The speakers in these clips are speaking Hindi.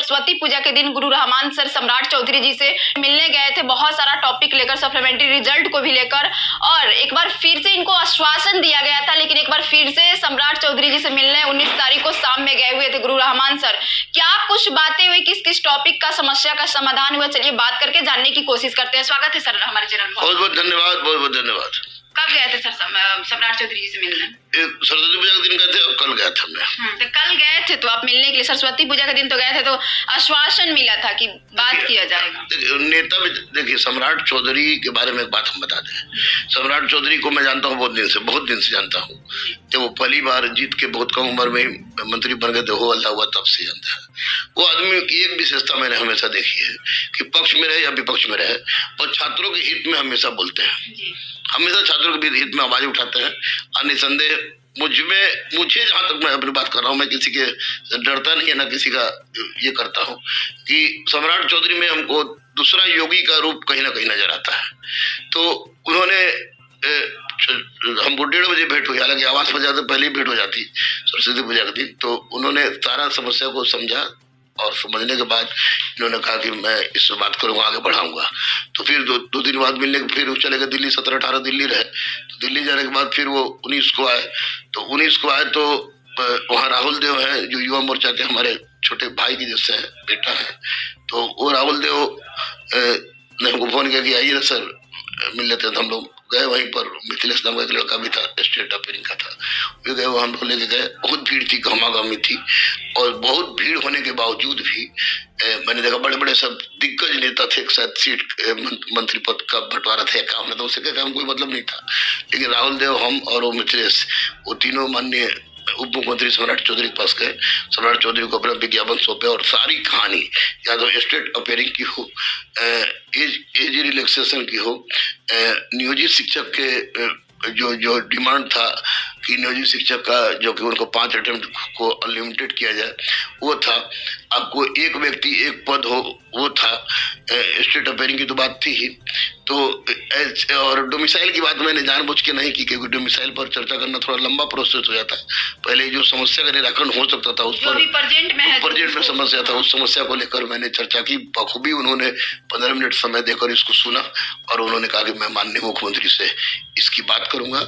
सरस्वती पूजा के दिन गुरु रहमान सर सम्राट चौधरी जी से मिलने गए थे, बहुत सारा टॉपिक लेकर, सप्लीमेंट्री रिजल्ट को भी लेकर, और एक बार फिर से इनको आश्वासन दिया गया था, लेकिन एक बार फिर से सम्राट चौधरी जी से मिलने 19 तारीख को शाम में गए हुए थे गुरु रहमान सर। क्या कुछ बातें हुई, किस किस टॉपिक का समस्या का समाधान हुआ, चलिए बात करके जानने की कोशिश करते हैं। स्वागत है सर हमारे चैनल में। बहुत बहुत धन्यवाद, बहुत बहुत धन्यवाद। कब गए थे सर सम्राट चौधरी जी से मिलने? सरस्वती पूजा के दिन गए थे और कल गया था मैं। तो कल गए थे तो आप मिलने के लिए, सरस्वती पूजा के दिन तो गए थे, तो आश्वासन मिला था कि बात किया जाएगा। नेता भी देखिए, सम्राट चौधरी के बारे में एक बात हम बता दें। सम्राट चौधरी को मैं जानता हूँ बहुत दिन से जानता हूँ। जब वो पहली बार जीत के बहुत कम उम्र में मंत्री बन गए थे, हो अल्लाह हुआ, तब से जानता है। वो आदमी की एक विशेषता मैंने हमेशा देखी है कि पक्ष में रहे या विपक्ष में रहे, और छात्रों के हित में हमेशा बोलते हैं, हमेशा छात्रों के हित में आवाज उठाते हैं। और निसंदेह मुझे जहां तक मैं अपनी बात कर रहा हूँ, मैं किसी के डरता नहीं है, ना किसी का ये करता हूँ कि सम्राट चौधरी में हमको दूसरा योगी का रूप कहीं ना कहीं नजर आता है। तो उन्होंने हमको 1:30 बजे भेंट हुई, हालांकि आवास पर जाते पहले ही भेंट हो जाती सरस्वती पूजा के दिन। तो उन्होंने सारा समस्या को समझा, और समझने के बाद इन्होंने कहा कि मैं इस बात करूँगा, आगे बढ़ाऊंगा। तो फिर दो दिन बाद मिलने के फिर वो चले गए दिल्ली, 17-18 दिल्ली रहे। तो दिल्ली जाने के बाद फिर वो 19 को आए। तो 19 को आए तो वहाँ राहुल देव हैं, जो युवा मोर्चा के हमारे छोटे भाई की जैसे हैं, बेटा है। तो वो राहुल देव ने हमको फोन किया कि आइए ना सर, मिल लेते हैं। तो हम लोग गए, वहीं पर मिथिलेश नाम का एक लड़का भी था, स्टेट अपेयरिंग का था, वे गए, वो हम लोग लेके गए। बहुत भीड़ थी, गहमागहमी थी, और बहुत भीड़ होने के बावजूद भी मैंने देखा बड़े बड़े सब दिग्गज नेता थे, एक साथ सीट मंत्री पद का बंटवारा था, काम था, उससे क्या कोई मतलब नहीं था। लेकिन राहुल देव, हम और वो मिथिलेश, वो तीनों माननीय उप मुख्यमंत्री सम्राट चौधरी के पास गए। सम्राट चौधरी को अपना विज्ञापन सौंपे, और सारी कहानी, या तो स्टेट अपेयरिंग की हो, एज रिलैक्सेशन की हो, नियोजित शिक्षक के जो डिमांड था कि नियोजित शिक्षक का जो कि उनको 5 अटेम्प्ट को अनलिमिटेड किया जाए, वो था। आपको एक व्यक्ति एक पद हो, वो था। स्टेट अपेयरिंग की तो बात थी ही। तो और डोमिसाइल की बात मैंने जानबूझ के नहीं की, क्योंकि डोमिसाइल पर चर्चा करना थोड़ा लंबा प्रोसेस हो जाता है। पहले जो समस्या का निराकरण हो सकता था, उस पर प्रेजेंट में समस्या था, उस समस्या को लेकर मैंने चर्चा की। बखूबी उन्होंने 15 मिनट समय देकर इसको सुना, और उन्होंने कहा कि मैं माननीय मुख्यमंत्री से इसकी बात करूंगा,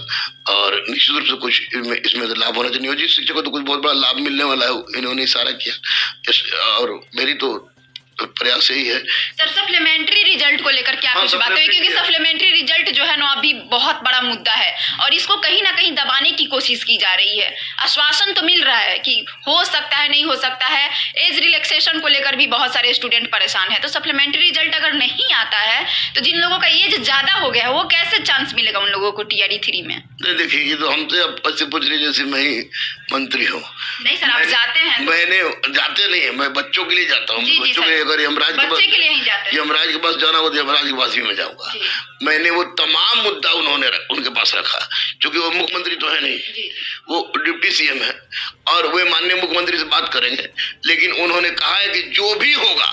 और निश्चित रूप से कुछ इसमें लाभ होना चाहिए। नियोजित शिक्षक को तो कुछ बहुत बड़ा लाभ मिलने वाला है, इन्होंने इशारा किया, और मेरी तो प्रयास यही है। सर सप्लीमेंट्री रिजल्ट को लेकर क्या कुछ बातें हुई, क्योंकि सप्लीमेंट्री रिजल्ट जो है ना अभी बहुत बड़ा मुद्दा है, और इसको कहीं ना कहीं दबाने की कोशिश की जा रही है। आश्वासन तो मिल रहा है कि हो सकता है, नहीं हो सकता है, एज रिलैक्सेशन को लेकर भी बहुत सारे स्टूडेंट परेशान है। तो सप्लीमेंट्री रिजल्ट अगर नहीं आता है तो जिन लोगों का एज ज्यादा हो गया है, वो कैसे चांस मिलेगा उन लोगों को TRE 3 में? देखिए, ये तो हमसे आपसे पूछ रही जैसे मैं ही मंत्री हूँ। नहीं सर, आप जाते हैं? मैंने जाते नहीं है, मैं बच्चों के लिए जाता हूँ। बच्चों के अगर यमराज के पास जाना हो तो यमराज के पास ही मैं जाऊंगा। मैंने वो तमाम मुद्दा उनके पास रखा, क्योंकि वो मुख्यमंत्री तो है नहीं, वो डिप्टी CM है, और वे माननीय मुख्यमंत्री से बात करेंगे। लेकिन उन्होंने कहा है कि जो भी होगा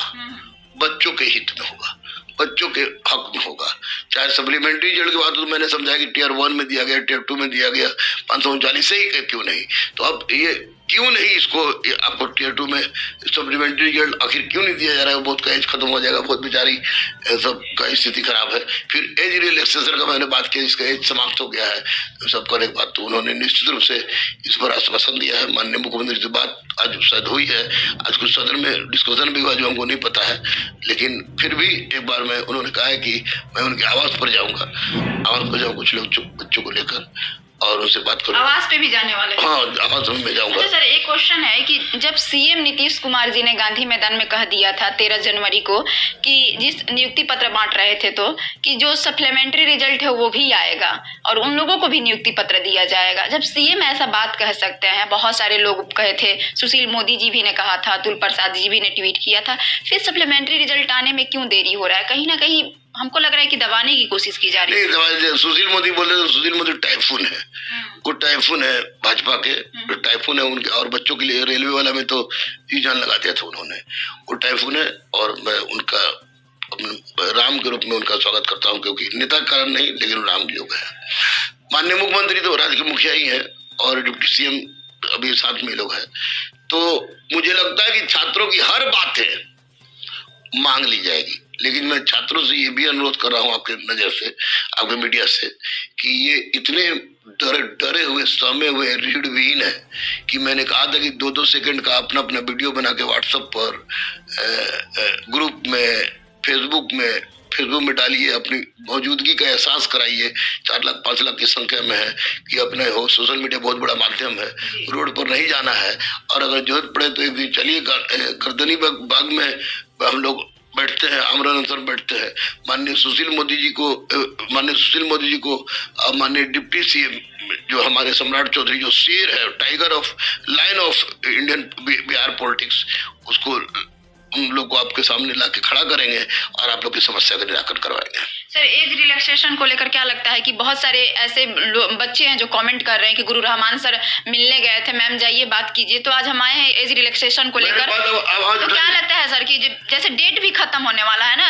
बच्चों के हित में होगा, बच्चों के हक में होगा। चाहे सप्लीमेंट्री रिजल्ट की बात हो तो मैंने समझाया कि Tier 1 में दिया गया, Tier 2 में दिया गया, 539 से ही क्यों नहीं। तो अब ये क्यों नहीं, इसको आपको Tier 2 में सप्लीमेंट्री रिजल्ट आखिर क्यों नहीं दिया जा रहा है? बहुत का एज खत्म हो जाएगा, बहुत बेचारी सब का स्थिति खराब है। फिर एज रिलैक्सेशन का मैंने बात किया, इसका एज समाप्त हो गया है, सब करने के बाद तो उन्होंने निश्चित रूप से इस पर आश्वासन दिया है। माननीय मुख्यमंत्री से बात आज शायद हुई है, आज कुछ सदन में डिस्कशन भी हुआ जो हमको नहीं पता है, लेकिन फिर भी एक बार मैं उन्होंने कहा है कि मैं उनके आवास पर जाऊंगा, आवास पर जाऊँ कुछ लोग बच्चों को लेकर, और उनसे बात करूँ। आवास पे भी जाने वाले? हाँ, आवास में जाऊंगा। अच्छा सर, एक क्वेश्चन है कि जब CM नीतीश कुमार जी ने गांधी मैदान में कह दिया था 13 जनवरी को कि जिस नियुक्ति पत्र बांट रहे थे, तो कि जो सप्लीमेंट्री रिजल्ट है वो भी आएगा और उन लोगों को भी नियुक्ति पत्र दिया जाएगा। जब CM ऐसा बात कह सकते हैं, बहुत सारे लोग कहे थे, सुशील मोदी जी भी ने कहा था, अतुल प्रसाद जी भी ने ट्वीट किया था, फिर सप्लीमेंट्री रिजल्ट आने में क्यों देरी हो रहा है? कहीं ना कहीं हमको लग रहा है कि दबाने की कोशिश की जा रही है। नहीं, सुशील मोदी बोले तो सुशील मोदी टाइफून है, वो टाइफून है भाजपा के, टाइफून है उनके। और बच्चों के लिए रेलवे वाला में तो जी जान लगा दिया था उन्होंने, वो टाइफून है। और मैं उनका अपने राम के रूप में उनका स्वागत करता हूँ, क्योंकि नेता के कारण नहीं, लेकिन राम योग है। माननीय मुख्यमंत्री तो राज्य के मुखिया ही है, और डिप्टी CM अभी साथ में लोग हैं, तो मुझे लगता है कि छात्रों की हर बातें मांग ली जाएगी। लेकिन मैं छात्रों से ये भी अनुरोध कर रहा हूँ आपके नजर से, आपके मीडिया से, कि ये इतने डरे हुए, सहमे हुए, रीढ़विहीन है कि मैंने कहा था कि 2-2 सेकंड का अपना अपना वीडियो बना के व्हाट्सएप पर, ग्रुप में, फेसबुक में डालिए, अपनी मौजूदगी का एहसास कराइए। 4 लाख 5 लाख की संख्या में है कि अपने हो, सोशल मीडिया बहुत बड़ा माध्यम है, रोड पर नहीं जाना है, और अगर जरूरत पड़े तो एक दिन चलिए गर्दनी बाग में हम लोग बैठते हैं, आमरण अनशन बैठते हैं। माननीय सुशील मोदी जी को, माननीय डिप्टी सीएम जो हमारे सम्राट चौधरी, जो शेर है, tiger of, lion of Indian Bihar politics, उसको, उन लोग को आपके सामने लाके खड़ा करेंगे और आप लोग की समस्या का निराकरण करवाएंगे। सर, एज रिलैक्सेशन को लेकर क्या लगता है कि बहुत सारे ऐसे बच्चे हैं जो कमेंट कर रहे हैं कि गुरु रहमान सर मिलने गए थे, मैम जाइए बात कीजिए, तो आज हम आए हैं एज रिलैक्सेशन को लेकर। तो क्या लगता है सर कि जैसे डेट भी खत्म होने वाला है ना,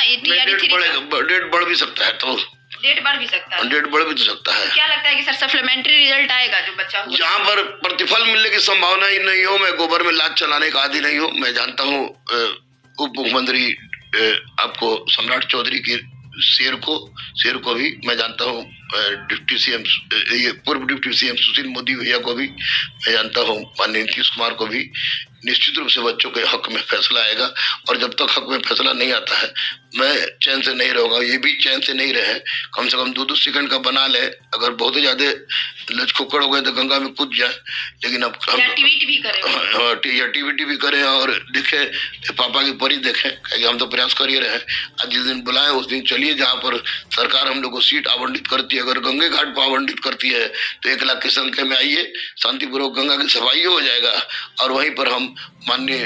डेट बढ़ भी सकता है, तो डेट बढ़ भी सकता है, डेट बढ़ भी तो सकता है। क्या लगता है कि सर सप्लीमेंट्री रिजल्ट आएगा जो बच्चा हुआ? जहाँ पर प्रतिफल मिलने की संभावना ही नहीं हो, मैं गोबर में लात चलाने का आदि नहीं हूँ। मैं जानता हूँ उप मुख्यमंत्री आपको सम्राट चौधरी के शेर को भी मैं जानता हूँ, डिप्टी सीएम, ये पूर्व डिप्टी सीएम सुशील मोदी भैया को भी मैं जानता हूँ, माननीय नीतीश कुमार को भी। निश्चित रूप से बच्चों के हक में फैसला आएगा, और जब तक हक में फैसला नहीं आता है मैं चैन से नहीं रहूँगा। ये भी चैन से नहीं रहे, कम से कम 2-2 सेकंड का बना ले। अगर बहुत ही ज्यादा लचखोकड़ हो गए तो गंगा में कूद जाए, लेकिन अब हम टीवीटी भी करें, या टीवीटी भी करें और देखें, पापा की परी देखें, क्योंकि हम तो प्रयास कर ही रहे हैं। आज जिस दिन बुलाएं उस दिन चलिए, जहाँ पर सरकार हम लोग को सीट आवंटित करती है। अगर गंगे घाट पर आवंटित करती है तो 1 लाख की संख्या में आइए, शांतिपूर्वक गंगा की सफाई हो जाएगा, और वहीं पर हम माननीय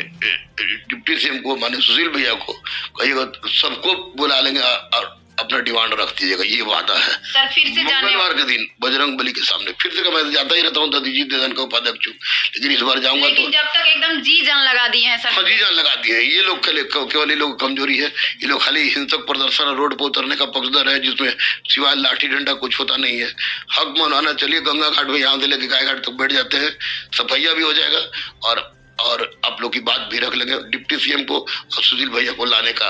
डिप्टी सीएम को, माननीय सुशील भैया को कहिएगा, सबको बुला लेंगे और अपना डिमांड रख दीजिएगा, ये वादा है। सर, फिर से मंगलवार के दिन बजरंग बली के सामने फिर से मैं जाता ही रहता हूँ, दधीजी देदन का उपाध्यक्ष हूँ, लेकिन इस बार जाऊंगा तो जब तक एकदम जी जान लगा दिए हैं सर। जी जान लगा दिए हैं। ये लोग केवल ये लोग कमजोरी है, ये लोग खाली हिंसक प्रदर्शन, रोड पर उतरने का पक्षधर है, जिसमें सिवाय लाठी डंडा कुछ होता नहीं है। हक मनाना, चलिए गंगा घाट में, यहाँ से लेके गाय घाट तक बैठ जाते हैं, सफाइया भी हो जाएगा, और आप लोग की बात भी रख लेंगे। डिप्टी सीएम को और सुशील भैया को लाने का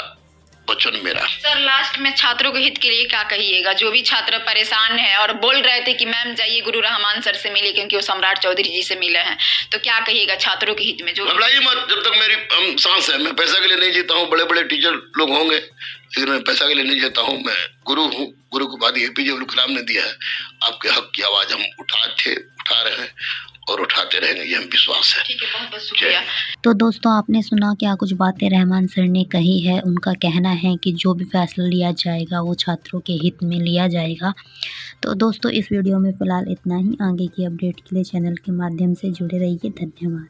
वचन मेरा। सर, लास्ट में छात्रों के हित के लिए क्या कहिएगा? जो भी छात्र परेशान है और बोल रहे थे कि मैम जाइए गुरु रहमान सर से मिले क्योंकि वो सम्राट चौधरी जी से मिले हैं, तो क्या कहिएगा छात्रों के हित में? जो घबराइए मत, जब तक मेरी सांस है, मैं पैसा के लिए नहीं जीता हूँ। बड़े बड़े टीचर लोग होंगे, लेकिन मैं पैसा के लिए नहीं जीता हूँ। मैं गुरु हूँ, गुरु को उपाधि एपीजे अब्दुल कलाम ने दिया है। आपके हक की आवाज हम उठा रहे हैं और उठाते रहेंगे, ये हम विश्वास है। ठीक है, बहुत बहुत शुक्रिया। तो दोस्तों, आपने सुना क्या कुछ बातें रहमान सर ने कही है। उनका कहना है कि जो भी फैसला लिया जाएगा वो छात्रों के हित में लिया जाएगा। तो दोस्तों, इस वीडियो में फ़िलहाल इतना ही। आगे की अपडेट के लिए चैनल के माध्यम से जुड़े रहिए। धन्यवाद।